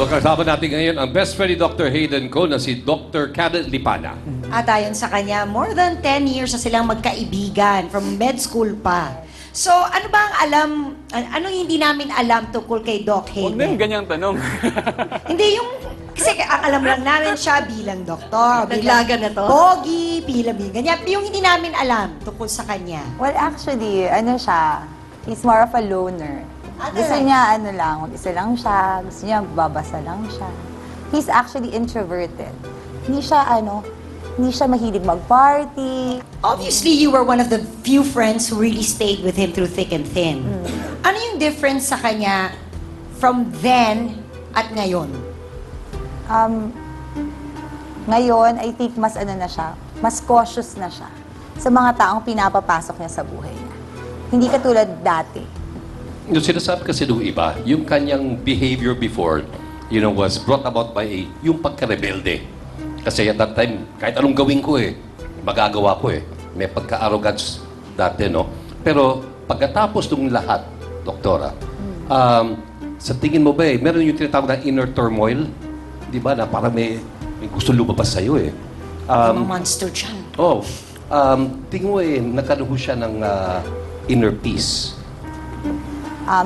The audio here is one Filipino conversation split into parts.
So kasama natin ngayon ang best friend ni Dr. Hayden ko na si Dr. Kenneth Lipana. At ayon sa kanya, more than 10 years na silang magkaibigan, from med school pa. So, ano ba ang anong hindi namin alam tungkol kay Doc Huwag na yung Hayden? ganyang tanong. Hindi, kasi ang alam lang namin siya bilang doktor, Naglaga na to? pogi, bilang ganyan. Yung hindi namin alam tungkol sa kanya. Well, actually, ano siya, he's more of a loner. Gusto niya, ano lang, mag-isa lang siya. Gusto niya, babasa lang siya. He's actually introverted. Hindi siya mahilig mag-party. Obviously, you were one of the few friends who really stayed with him through thick and thin. Ano yung difference sa kanya from then at ngayon? Ngayon, I think mas mas cautious na siya sa mga taong pinapapasok niya sa buhay niya. Hindi katulad dati. Yung sinasabi kasi nung iba, yung kanyang behavior before, was brought about by yung pagka-rebelde. Kasi at that time, kahit anong gawin ko magagawa ko May pagka-arrogance dati, no? Pero pagkatapos ng lahat, doktora, sa tingin mo ba meron yung tinatawag na inner turmoil? Di ba? Na parang may gusto lumabas sa'yo Mga monster dyan. Tingin mo nagkaroon siya ng inner peace.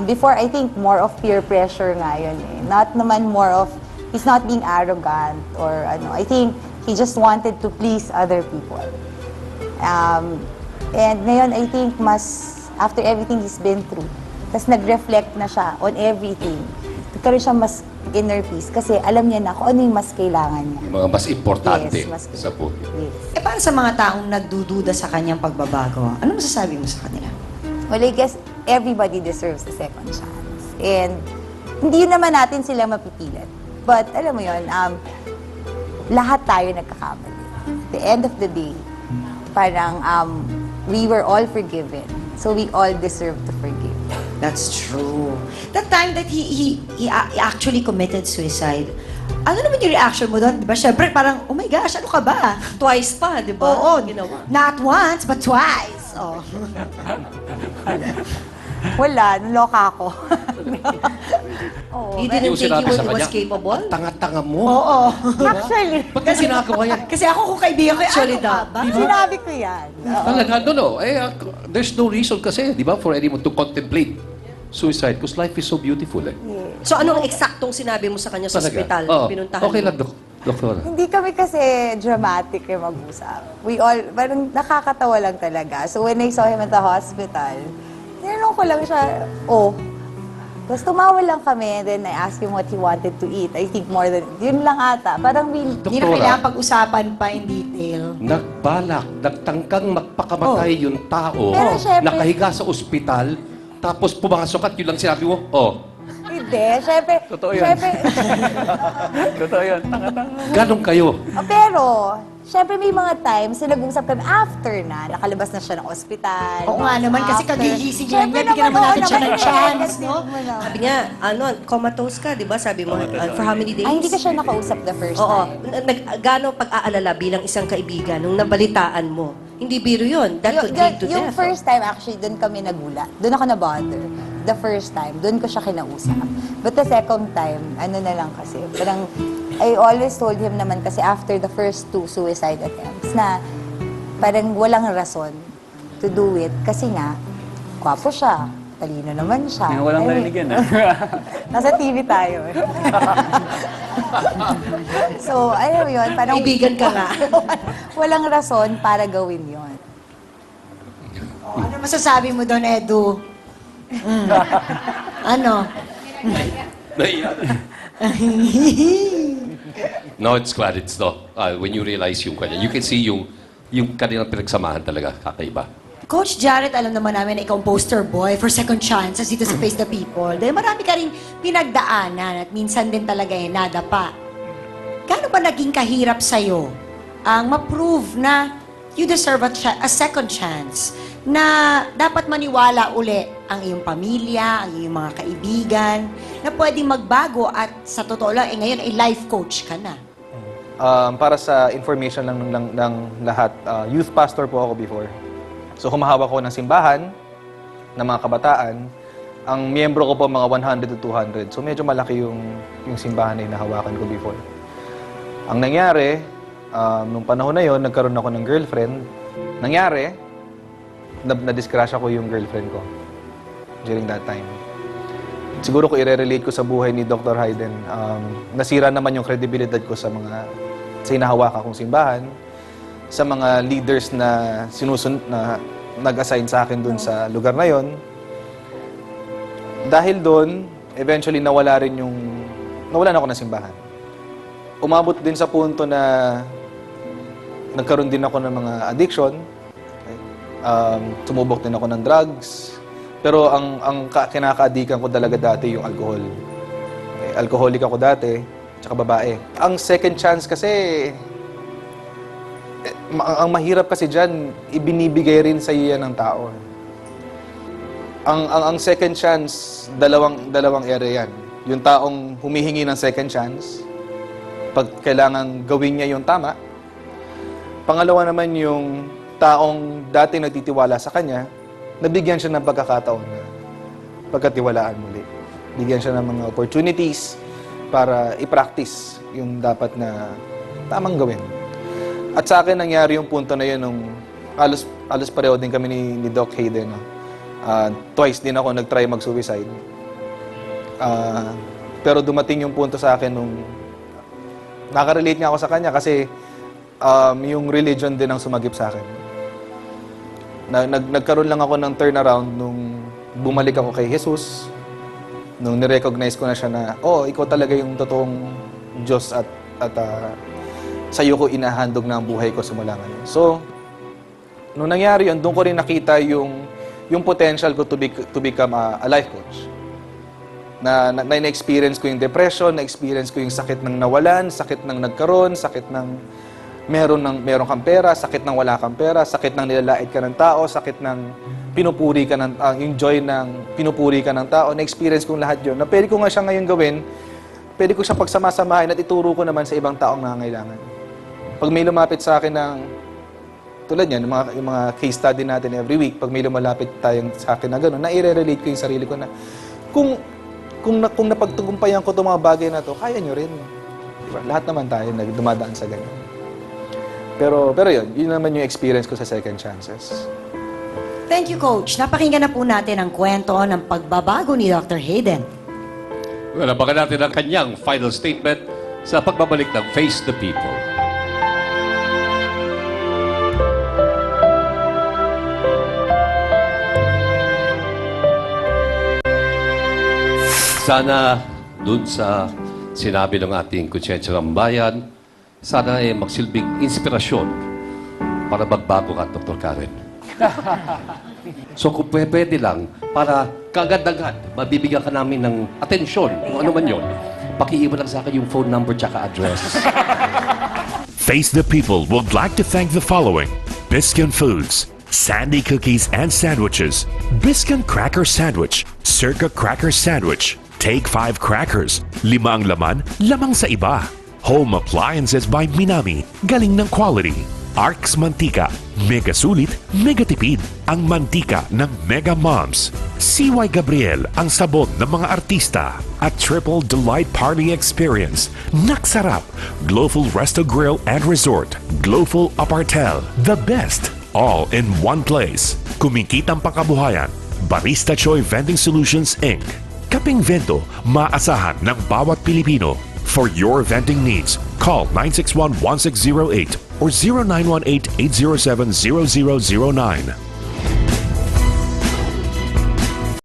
Before, I think more of peer pressure nga yun Not naman more of, he's not being arrogant or ano. I think he just wanted to please other people. And ngayon, I think after everything he's been through, tas nag-reflect na siya on everything. Nagkaroon siya mas inner peace kasi alam niya na kung ano yung mas kailangan niya. Yung mga mas importante Yes, mas sa buhay. Yes. Para sa mga taong nagdududa sa kanyang pagbabago, ano masasabi mo sa kanila? Well, I guess everybody deserves a second chance. And hindi naman natin sila mapipilit. But alam mo yun, lahat tayo nagkakamali. At the end of the day, parang we were all forgiven. So we all deserve to forgive. That's true. That time that he actually committed suicide, ano naman yung reaction mo doon? Di ba? Siyempre, parang, oh my gosh, ano ka ba? Twice pa, di ba? Oo, Ginawa. not once, but twice. Oh. Wala, naloka ako. You Yung didn't think sinabi you sa was kanya, capable? tanga-tanga mo. Oo. Actually, Ba't ka ginagawa yan? Kasi ako kung kaibigan ko, Actually, ano ka ba? sinabi ko yan. Talaga, no. There's no reason kasi, di ba, for anyone to contemplate suicide because life is so beautiful So anong eksaktong sinabi mo sa kanya sa ospital? Oo. Pinuntahan Okay mo? lang, doktora. Hindi kami kasi dramatic yung mag-usap. We all, parang nakakatawa lang talaga. So when I saw him at the hospital, tinanong ko lang siya, Tapos tumawa lang kami, and then I asked him what he wanted to eat. I think more than, yun lang ata. Parang Hindi na kailangan pag-usapan pa in detail. Nagbalak, nagtangkang magpakamatay yung tao, Pero syempre- nakahiga sa ospital, tapos pumasok at yun lang sinabi mo, hindi. Syempre, Totoo yun. syempre, Totoo yun. Tanga-tanga. ganun kayo. pero, syempre may mga times na nag-usap kami after na, nakalabas na siya ng ospital. Oo nga naman, kasi After. kagigising niya, Syempre bigyan naman natin siya ng oo chance, naman, no? ganun. Sabi niya, comatose ka, di ba? Sabi mo, for how many days? Ay, hindi ko siya nakausap the first Oo. time. Gano'ng pag-aalala bilang isang kaibigan nung nabalitaan mo? Hindi biro yun. That could lead to Yung death. first time, actually, doon kami nagulat. Doon ako na-bother. The first time, doon ko siya kinausap. But the second time, ano na lang kasi, parang, I always told him naman kasi after the first 2 suicide attempts na parang walang rason to do it kasi nga, kwapo siya, talino naman siya. Yung walang Ay, narinig yan, Nasa TV tayo. So, alam mo yun, parang... Kaibigan ka nga. walang rason para gawin yon. Ano masasabi mo doon, Edu? Ano? No, it's glad it's no. When you realize yung kanya, you can see yung kanilang pinagsamahan talaga, kakaiba. Coach Jared, alam naman namin na ikaw ang poster boy for second chances dito sa Face the People. Dahil marami ka rin pinagdaanan at minsan din talaga nadapa. Gaano ba naging kahirap sa'yo ang ma-prove na you deserve a second chance? Na dapat maniwala uli ang iyong pamilya, ang iyong mga kaibigan, na pwedeng magbago at sa totoo lang, ngayon ay life coach ka na. Para sa information lang ng lahat, youth pastor po ako before. So humahawak ko ng simbahan, ng mga kabataan. Ang miyembro ko po mga 100 to 200. So medyo malaki yung simbahan na hinahawakan ko before. Ang nangyari, nung panahon na yon, nagkaroon ako ng girlfriend. Nangyari, na-discrush ako yung girlfriend ko during that time. Siguro ko i-relate ko sa buhay ni Dr. Hayden, nasira naman yung credibility ko sa hinahawakan kong simbahan, sa mga leaders na na nag-assign sa akin dun sa lugar na yon. Dahil doon, eventually nawala ako ng simbahan. Umabot din sa punto na nagkaroon din ako ng mga addiction. Tumubok din ako ng drugs. Pero ang kinakaadikan ko talaga dati yung alcohol. Alcoholic ako dati, tsaka babae. Ang second chance kasi, ang mahirap kasi dyan, ibinibigay rin sa iyo yan ng tao. Ang second chance, dalawang area yan. Yung taong humihingi ng second chance, pag kailangan gawin niya yung tama. Pangalawa naman yung taong dati nagtitiwala sa kanya, nabigyan siya ng pagkakataon na pagkatiwalaan muli. Bigyan siya ng mga opportunities para i-practice yung dapat na tamang gawin. At sa akin, nangyari yung punto na yun nung alos pareho din kami ni Doc Hayden. Twice din ako nag-try mag-suicide. Pero dumating yung punto sa akin nung nakarelate nga ako sa kanya kasi yung religion din ang sumagip sa akin. Nagkaroon lang ako ng turnaround nung bumalik ako kay Jesus, nung nirecognize ko na siya na, ikaw talaga yung totoong Diyos at sa'yo ko inahandog na ang buhay ko simula ngayon. So, nung nangyari yun, doon ko rin nakita yung potential ko to become a life coach. Na-experience ko yung depression, na-experience ko yung sakit ng nawalan, sakit ng nagkaroon, sakit ng meron kang pera, sakit ng wala kang pera, sakit ng nilalait ka ng tao, sakit ng pinupuri ka ng, yung joy ng pinupuri ka ng tao. Na-experience kong lahat yun. Na pwede ko nga siya ngayon gawin, pwede ko siyang pagsamasamahin at ituro ko naman sa ibang taong nangangailangan. Pag may lumapit sa akin ng tulad yan, yung mga case study natin every week, pag may lumalapit tayong sa akin na gano'n, na-relate ko yung sarili ko na, kung napagtugumpayan ko itong mga bagay na to, kaya nyo rin. Diba? Lahat naman tayo dumadaan sa ganyan. Pero yun naman yung experience ko sa second chances. Thank you, Coach. Napakinggan na po natin ang kwento ng pagbabago ni Dr. Hayden. Well, abangan natin ang kanyang final statement sa pagbabalik ng Face the People. Sana dun sa sinabi ng ating Konsyensya ng Bayan, sana ay magsilbing inspirasyon para magbago ka, Dr. Karen. So kung pwede lang, para kagad-agad, mabibigyan ka namin ng atensyon, kung ano man yun, pakiiwan lang sa akin yung phone number tsaka address. Face the People would like to thank the following: Biscan Foods, Sandy Cookies and Sandwiches, Biscan Cracker Sandwich, Circa Cracker Sandwich, Take 5 Crackers, 5 ang laman, lamang sa iba. Home Appliances by Minami, galing ng quality. Arx Mantika, mega sulit, mega tipid. Ang mantika ng Mega Moms. CY Gabriel, ang sabon ng mga artista. At Triple Delight Party Experience. Naksarap, Glowful Resto Grill and Resort. Glowful Apartel, the best. All in one place. Kumikitang pangkabuhayan. Barista Choi Vending Solutions Inc. Kaping Vento, maasahan ng bawat Pilipino. For your vending needs, call 961-1608 or 0918-807-0009.